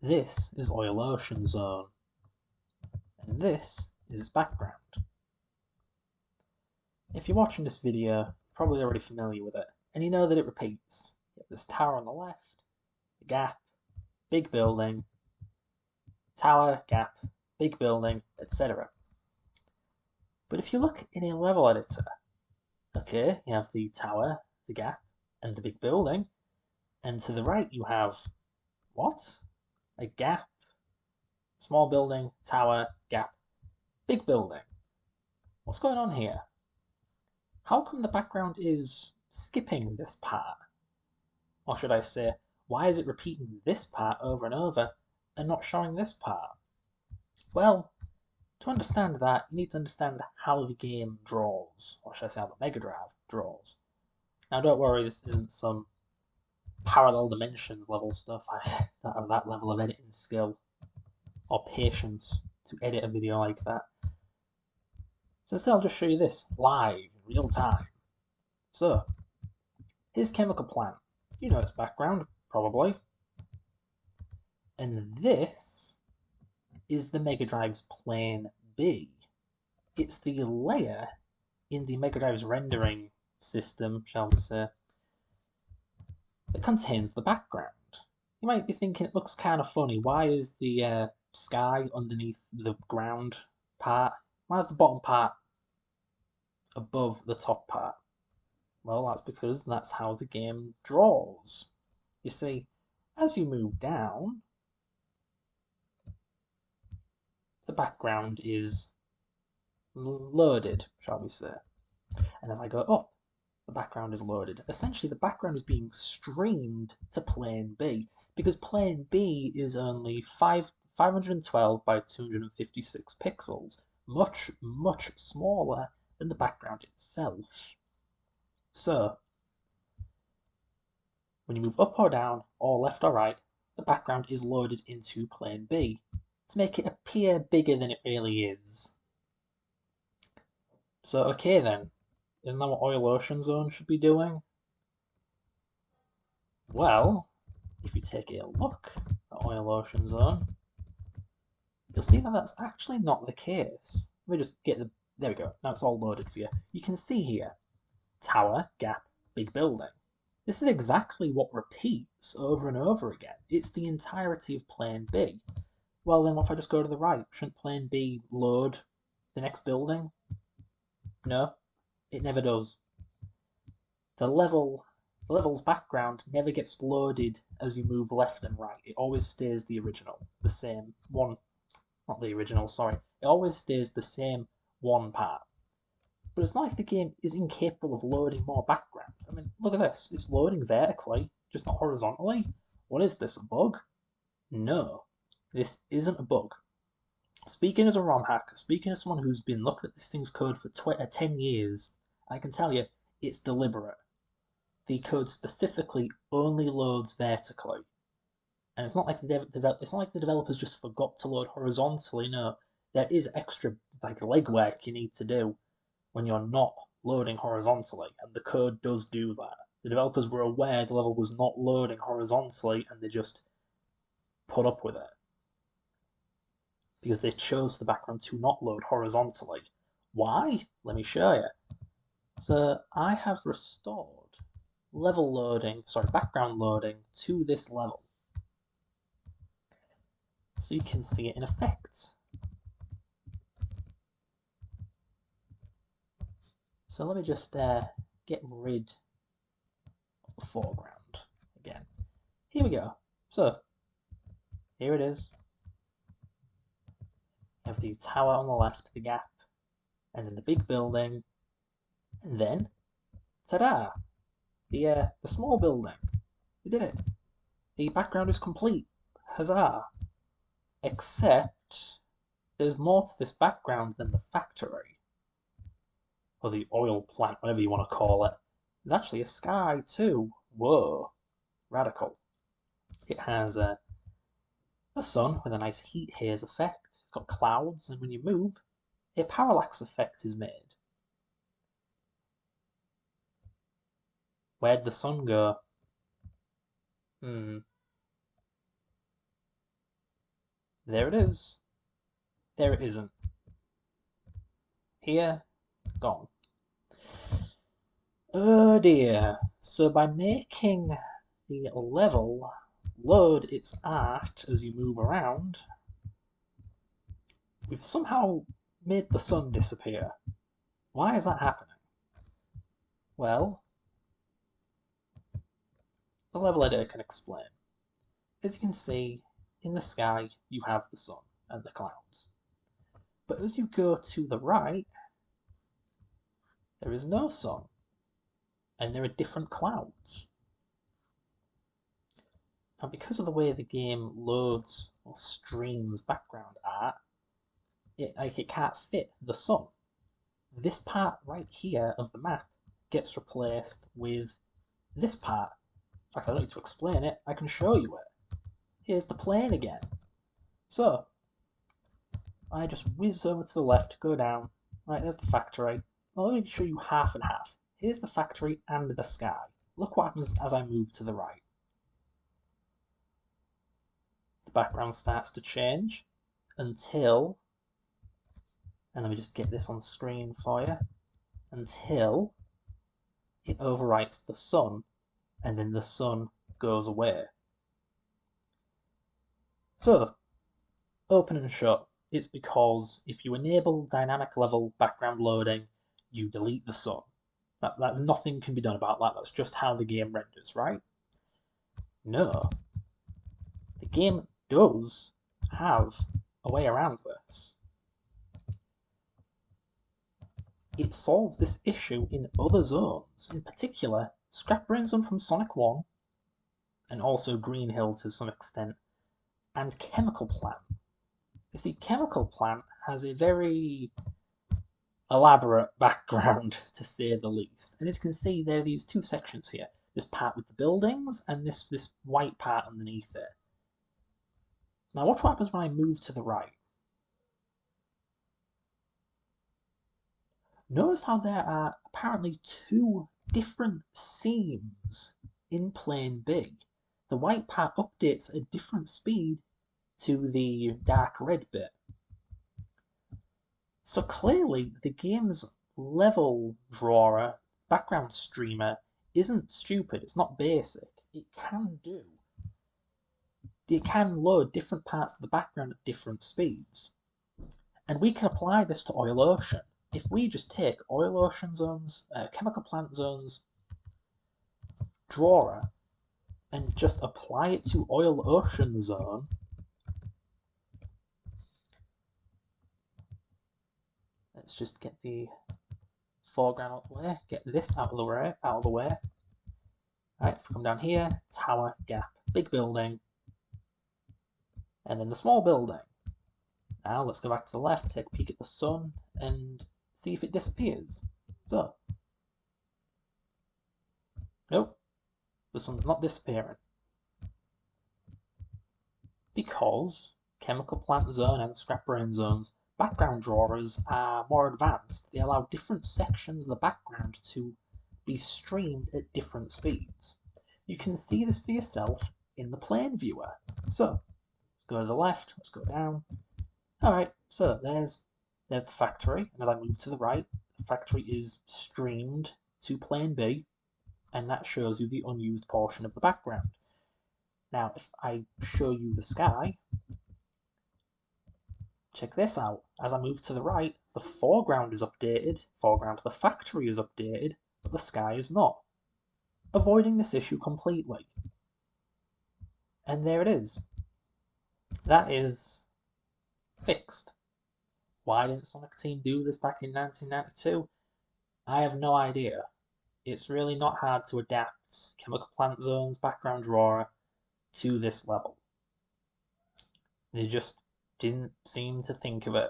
This is Oil Ocean Zone, and this is its background. If you're watching this video, you're probably already familiar with it, and you know that it repeats. You have this tower on the left, a gap, big building, tower, gap, big building, etc. But if you look in a level editor, okay, you have the tower, the gap, and the big building, and to the right you have what? A gap, small building, tower, gap, big building. What's going on here? How come the background is skipping this part? Or should I say, why is it repeating this part over and over and not showing this part? Well, to understand that, you need to understand how the game draws, or should I say how the Mega Drive draws. Now don't worry, this isn't some parallel dimensions level stuff. I don't have that level of editing skill or patience to edit a video like that. So instead I'll just show you this live in real time. So, here's Chemical Plant. You know its background, probably. And this is the Mega Drive's Plane B. It's the layer in the Mega Drive's rendering system, shall we say, that contains the background. You might be thinking it looks kind of funny. Why is the sky underneath the ground part? Why is the bottom part above the top part? Well, that's because that's how the game draws. You see, as you move down, the background is loaded, shall we say. And as I go up, the background is loaded. Essentially, the background is being streamed to plane B because plane B is only 512 by 256 pixels, much, much smaller than the background itself. So, when you move up or down, or left or right, the background is loaded into plane B to make it appear bigger than it really is. So, okay then, isn't that what Oil Ocean Zone should be doing? Well, if you take a look at Oil Ocean Zone, you'll see that that's actually not the case. Let me just get the... There we go. Now it's all loaded for you. You can see here, tower, gap, big building. This is exactly what repeats over and over again. It's the entirety of plane B. Well then, what if I just go to the right? Shouldn't plane B load the next building? No, it never does. The level's background never gets loaded as you move left and right. It always stays the original, the same one. Not the original, sorry. It always stays the same one part. But it's not like the game is incapable of loading more background. I mean, look at this. It's loading vertically, just not horizontally. What is this, a bug? No, this isn't a bug. Speaking as a ROM hacker, speaking as someone who's been looking at this thing's code for 10 years, I can tell you it's deliberate. The code specifically only loads vertically. And it's not like the developers just forgot to load horizontally. No, there is extra like legwork you need to do when you're not loading horizontally, and the code does do that. The developers were aware the level was not loading horizontally, and they just put up with it because they chose the background to not load horizontally. Why? Let me show you. So I have restored background loading to this level. So you can see it in effect. So let me just get rid of the foreground again. Here we go. So here it is. You have the tower on the left, the gap, and then the big building, and then, ta-da! The small building. We did it. The background is complete. Huzzah! Except there's more to this background than the factory, or the oil plant, whatever you want to call it. There's actually a sky too. Whoa, radical. It has a sun with a nice heat haze effect. It's got clouds, and when you move, a parallax effect is made. Where'd the sun go? There it is. There it isn't. Here, gone. Oh dear. So by making the level load its art as you move around, we've somehow made the sun disappear. Why is that happening? Well, the level editor can explain. As you can see, in the sky you have the sun and the clouds. But as you go to the right, there is no sun, and there are different clouds. Now, because of the way the game loads or streams background art, it can't fit the sun. This part right here of the map gets replaced with this part. In fact, I don't need to explain it, I can show you it. Here's the plane again. So, I just whiz over to the left, go down. Right, there's the factory. Well, let me show you half and half. Here's the factory and the sky. Look what happens as I move to the right. The background starts to change until, and let me just get this on screen for you, until it overwrites the sun, and then the sun goes away. So, open and shut, it's because if you enable dynamic level background loading, you delete the sun. That nothing can be done about that, that's just how the game renders, right? No. The game does have a way around this. It solves this issue in other zones, in particular Scrap Brain Zone from Sonic 1, and also Green Hill to some extent, and Chemical Plant. You see, Chemical Plant has a very elaborate background, to say the least. And as you can see, there are these two sections here. This part with the buildings, and this white part underneath it. Now watch what happens when I move to the right. Notice how there are apparently two different seams in plane B. The white part updates at a different speed to the dark red bit. So clearly the game's level drawer, background streamer, isn't stupid, it's not basic. It can load different parts of the background at different speeds. And we can apply this to Oil Ocean. If we just take Oil Ocean Zone's, Chemical Plant Zone's drawer and just apply it to Oil Ocean Zone, let's just get the foreground out of the way, get this out of the way. Right, if we come down here, tower, gap, big building, and then the small building. Now let's go back to the left, take a peek at the sun, and see if it disappears. So, nope, the sun's not disappearing. Because Chemical Plant Zone and Scrap Brain Zone's background drawers are more advanced. They allow different sections of the background to be streamed at different speeds. You can see this for yourself in the plane viewer. So, let's go to the left, let's go down. Alright, so there's the factory, and as I move to the right, the factory is streamed to plane B, and that shows you the unused portion of the background. Now, if I show you the sky, check this out. As I move to the right, the foreground is updated, foreground of the factory is updated, but the sky is not, avoiding this issue completely. And there it is. That is fixed. Why didn't Sonic Team do this back in 1992? I have no idea. It's really not hard to adapt Chemical Plant Zone's background drawer to this level. They just didn't seem to think of it.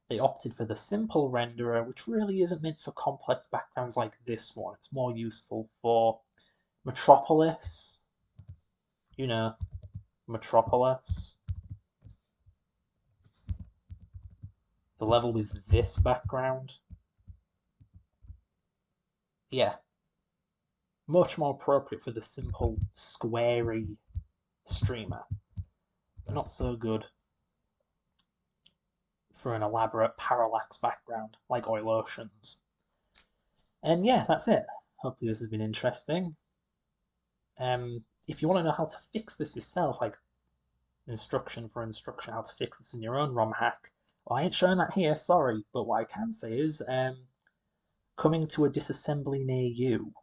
They opted for the simple renderer, which really isn't meant for complex backgrounds like this one. It's more useful for Metropolis. You know, Metropolis. The level with this background. Yeah. Much more appropriate for the simple, squarey streamer. But not so good for an elaborate parallax background like Oil Oceans. And yeah, that's it. Hopefully this has been interesting. If you want to know how to fix this yourself, like instruction how to fix this in your own ROM hack, well, I ain't showing that here, sorry, but what I can say is coming to a disassembly near you.